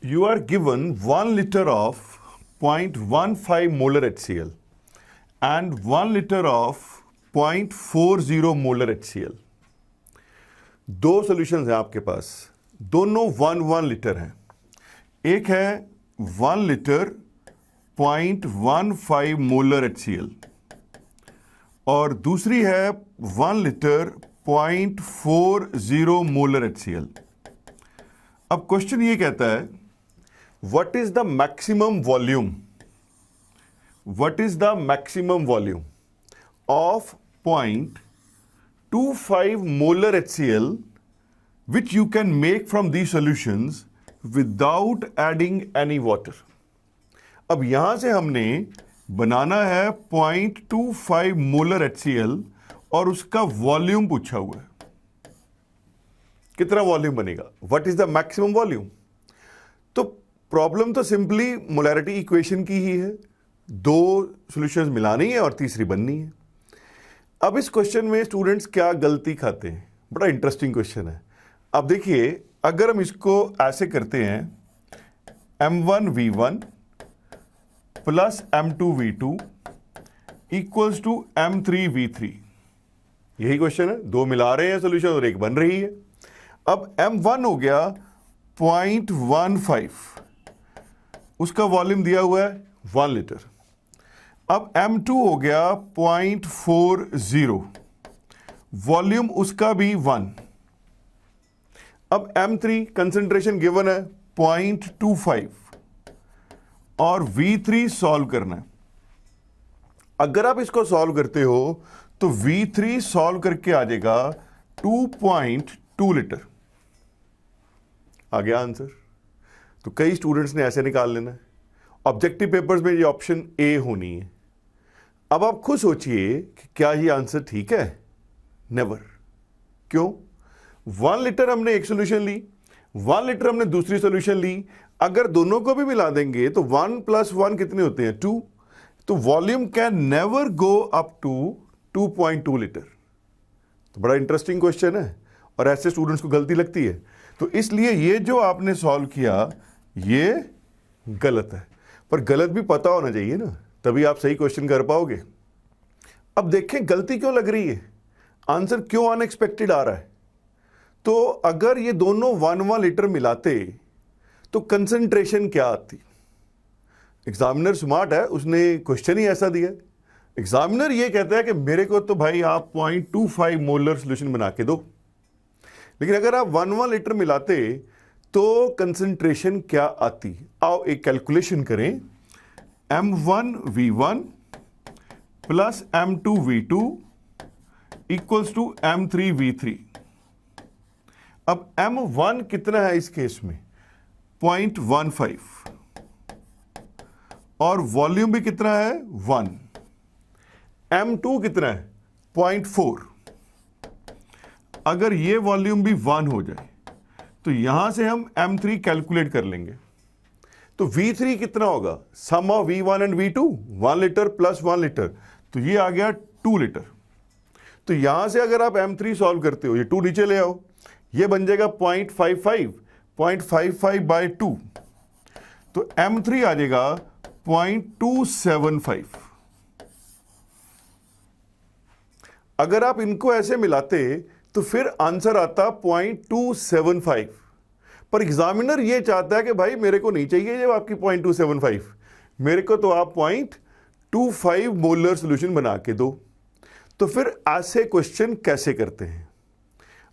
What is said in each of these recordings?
You are given 1 liter of 0.15 molar HCl and 1 liter of 0.40 molar HCl. दो solutions हैं आपके पास, दोनों 1 litre हैं. एक है 1 लीटर 0.15 मोलर HCl और दूसरी है 1 लीटर 0.40 मोलर HCl. अब क्वेश्चन ये कहता है what is the maximum volume, what is the maximum volume of 0.25 molar HCl which you can make from these solutions without adding any water. अब यहां से हमने बनाना है 0.25 molar HCl और उसका वॉल्यूम पूछा हुआ है. कितना वॉल्यूम बनेगा, what is the maximum volume. तो प्रॉब्लम तो सिंपली मोलैरिटी इक्वेशन की ही है, दो सॉल्यूशंस मिलानी है और तीसरी बननी है. अब इस क्वेश्चन में स्टूडेंट्स क्या गलती खाते हैं, बड़ा इंटरेस्टिंग क्वेश्चन है. अब देखिए, अगर हम इसको ऐसे करते हैं M1V1 plus M2V2 equals to M3V3, यही क्वेश्चन है. दो मिला रहे हैं सॉल्यूशन और एक बन रही है. अब M1 हो गया 0.15, उसका वॉल्यूम दिया हुआ है 1 लीटर. अब M2 हो गया 0.40, वॉल्यूम उसका भी 1. अब M3 कंसंट्रेशन गिवन है 0.25 और V3 सॉल्व करना है. अगर आप इसको सॉल्व करते हो तो V3 सॉल्व करके आ जाएगा 2.2 लीटर. आ गया आंसर. तो कई स्टूडेंट्स ने ऐसे निकाल लेना है. ऑब्जेक्टिव पेपर्स में ये ऑप्शन ए होनी है. अब आप खुद सोचिए कि क्या ये आंसर ठीक है. नेवर. क्यों? 1 लीटर हमने एक सॉल्यूशन ली, 1 लीटर हमने दूसरी सॉल्यूशन ली. अगर दोनों को भी मिला देंगे तो 1 + 1 कितने होते हैं, 2. तो volume can never go up to 2.2 litre. तो बड़ा इंटरेस्टिंग क्वेश्चन है और ऐसे स्टूडेंट्स को गलती लगती है. तो इसलिए ये जो आपने सॉल्व किया ये गलत है. पर गलत भी पता होना चाहिए ना, तभी आप सही क्वेश्चन कर पाओगे. अब देखें गलती क्यों लग रही है, आंसर क्यों अनएक्सपेक्टेड आ रहा है. तो अगर ये दोनों 1 लीटर मिलाते तो कंसंट्रेशन क्या आती. एग्जामिनर स्मार्ट है, उसने क्वेश्चन ही ऐसा दिया. एग्जामिनर ये कहता है कि मेरे को तो भाई आप 0.25 मोलर सोल्यूशन बना के दो, लेकिन अगर आप 1 लीटर मिलाते तो कंसंट्रेशन क्या आती. आओ एक कैलकुलेशन करें. M1V1 plus M2V2 equals to M3V3. अब M1 कितना है इस केस में, 0.15 और वॉल्यूम भी कितना है 1. M2 कितना है 0.4. अगर ये वॉल्यूम भी 1 हो जाए तो यहां से हम M3 कैलकुलेट कर लेंगे. तो V3 कितना होगा, sum of V1 and V2, 1 litre plus 1 litre, तो ये आ गया 2 लीटर. तो यहां से अगर आप M3 सॉल्व करते हो, ये 2 नीचे ले आओ, ये बन जाएगा 0.55 बाय 2. तो M3 आ जाएगा 0.275. अगर आप इनको ऐसे मिलाते तो फिर आंसर आता 0.275. पर एग्जामिनर ये चाहता है कि भाई मेरे को नहीं चाहिए जब आपकी 0.275, मेरे को तो आप 0.25 मोलर सॉल्यूशन बना के दो. तो फिर ऐसे क्वेश्चन कैसे करते हैं.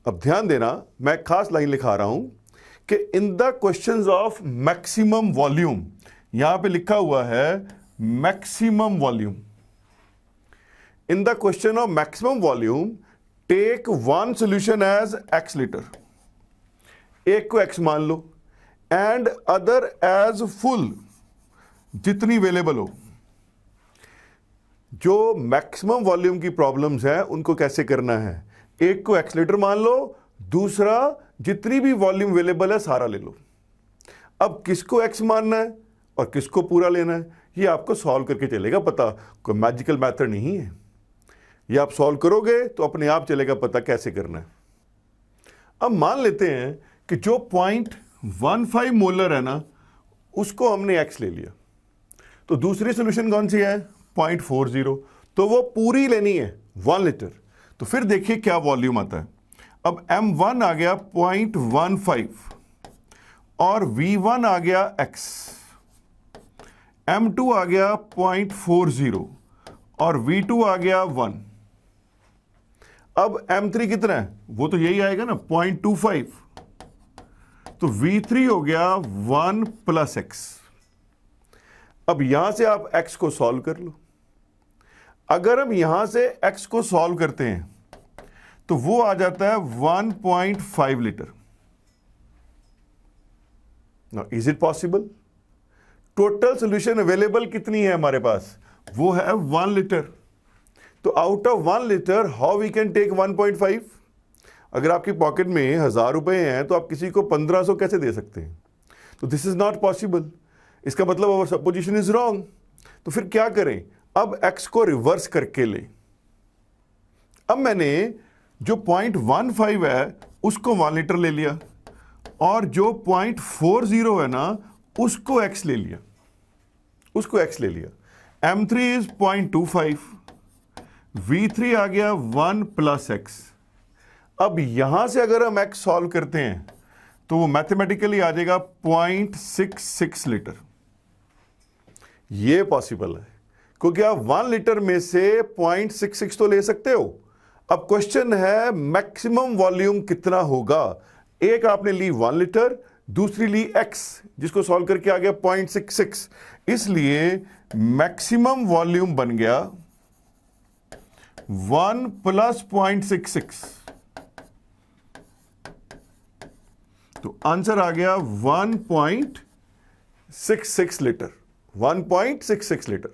अब ध्यान देना, मैं खास लाइन लिखा रहा हूं कि in the questions of maximum volume, यहां पे लिखा हुआ है maximum volume. In the question of maximum volume take 1 solution as x litre, एक को x मान लो, एंड अदर एज फुल, जितनी अवेलेबल हो. जो मैक्सिमम वॉल्यूम की प्रॉब्लम्स हैं उनको कैसे करना है, एक को x लीटर मान लो, दूसरा जितनी भी वॉल्यूम अवेलेबल है सारा ले लो. अब किसको x मानना है और किसको पूरा लेना है ये आपको सॉल्व करके चलेगा पता. कोई मैजिकल मेथड नहीं है, ये आप सॉल्व करोगे तो अपने आप चलेगा पता कैसे करना है. अब मान लेते हैं कि जो 0.15 मोलर है ना, उसको हमने x ले लिया। तो दूसरी सोल्यूशन कौन सी है? 0.40, तो वो पूरी लेनी है 1 लीटर। तो फिर देखिए क्या वॉल्यूम आता है। अब M1 आ गया 0.15 और V1 आ गया x, M2 आ गया 0.40 और V2 आ गया 1। अब M3 कितना है? वो तो यही आएगा ना 0.25, तो V3 हो गया 1 + x। अब यहां से आप x को सॉल्व कर लो। अगर हम यहां से x को सॉल्व करते हैं तो वो आ जाता है 1.5 litre. Now is it possible? Total solution available कितनी है हमारे पास? वो है 1 लीटर। तो out of 1 litre how we can take 1.5? अगर आपकी पॉकेट में 1000 रुपए हैं तो आप किसी को 1500 कैसे दे सकते हैं? तो दिस इज नॉट पॉसिबल। इसका मतलब अवर सपोजिशन इज रॉन्ग। तो फिर क्या करें? अब x को रिवर्स करके ले। अब मैंने जो 0.15 है उसको 1 लीटर ले लिया और जो 0.40 है ना उसको x ले लिया, उसको x ले लिया। M3 इज 0.25, V3 आ गया 1 + x। अब यहां से अगर हम x सॉल्व करते हैं तो वो मैथमेटिकली आ जाएगा 0.66 लीटर। ये पॉसिबल है क्योंकि आप 1 लीटर में से 0.66 तो ले सकते हो। अब क्वेश्चन है मैक्सिमम वॉल्यूम कितना होगा। एक आपने ली 1 लीटर, दूसरी ली x, जिसको सॉल्व करके आ गया 0.66। इसलिए मैक्सिमम वॉल्यूम बन गया 1 + 0.66। तो आंसर आ गया 1.66 लीटर, 1.66 लीटर।